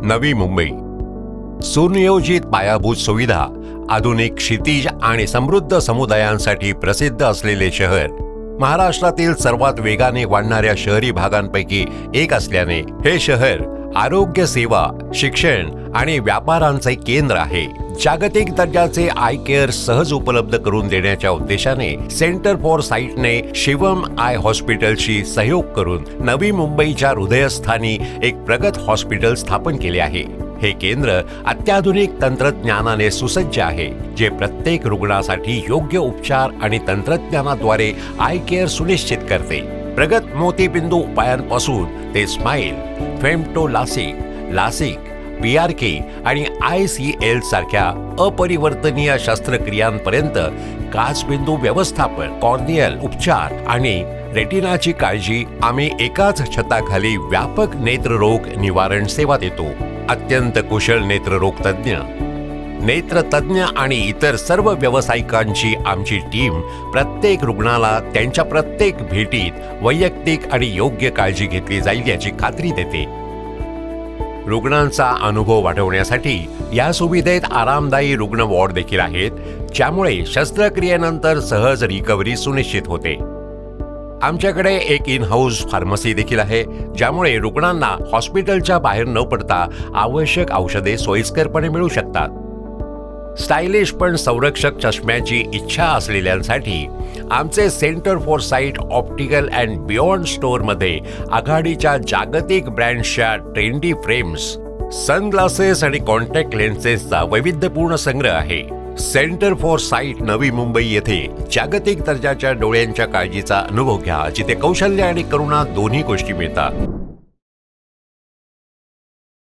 नवी मुंबई सुनियोजित पायाभूत सुविधा, आधुनिक क्षितिज आणि समृद्ध समुदायांसाठी प्रसिद्ध असलेले शहर महाराष्ट्रातील सर्वात वेगाने वाढणाऱ्या शहरी भागांपैकी एक असल्याने हे शहर आरोग्य सेवा, शिक्षण आणि व्यापारांचे केंद्र आहे. जागतिक दर्जाचे आय केअर सहज उपलब्ध करून देण्याच्या उद्देशाने सेंटर फॉर साईटने शिवम आय हॉस्पिटलशी सहयोग करून नवी मुंबईच्या हृदयस्थानी एक प्रगत हॉस्पिटल स्थापन केले आहे. हे केंद्र अत्याधुनिक तंत्रज्ञानाने सुसज्ज आहे, जे प्रत्येक रुग्णासाठी योग्य उपचार आणि तंत्रज्ञानाद्वारे आय केअर सुनिश्चित करते. प्रगत मोतीबिंदू उपायांपासून ते स्माइल, फेमटो लासिक, PRK आणि ICL सारख्या अपरिवर्तनीय शस्त्रक्रियांपर्यंत काचबिंदू व्यवस्थापन, कॉर्नियल उपचार आणि रेटिनाची काळजी आम्ही एकाच छताखाली व्यापक नेत्ररोग निवारण सेवा देतो. अत्यंत कुशल नेत्ररोग तज्ञ, नेत्रतज्ञ आणि इतर सर्व व्यावसायिकांची आमची टीम प्रत्येक रुग्णाला त्यांच्या प्रत्येक भेटीत वैयक्तिक आणि योग्य काळजी घेतली जाईल याची खात्री देते. रुग्णांचा अनुभव वाढवण्यासाठी या सुविधेत आरामदायी रुग्ण वॉर्ड देखील आहेत, ज्यामुळे शस्त्रक्रियेनंतर सहज रिकव्हरी सुनिश्चित होते. आमच्याकडे एक इन हाऊस फार्मसी देखील आहे, ज्यामुळे रुग्णांना हॉस्पिटलच्या बाहेर न पडता आवश्यक औषधे सोयीस्करपणे मिळू शकतात. स्टायलिश पण संरक्षक चष्म्याची इच्छा असलेल्यांसाठी आमचे centre for site optical and beyond स्टोअरमध्ये आघाडीच्या जागतिक ब्रँड्सच्या ट्रेंडी फ्रेम्स, सनग्लासेस आणि कॉन्टॅक्ट लेन्सेसचा वैविध्यपूर्ण संग्रह आहे. Centre for site Navi Mumbai येथे जागतिक दर्जाच्या डोळ्यांच्या काळजीचा अनुभव घ्या, जिथे कौशल्य आणि करुणा दोन्ही गोष्टी मिळतात.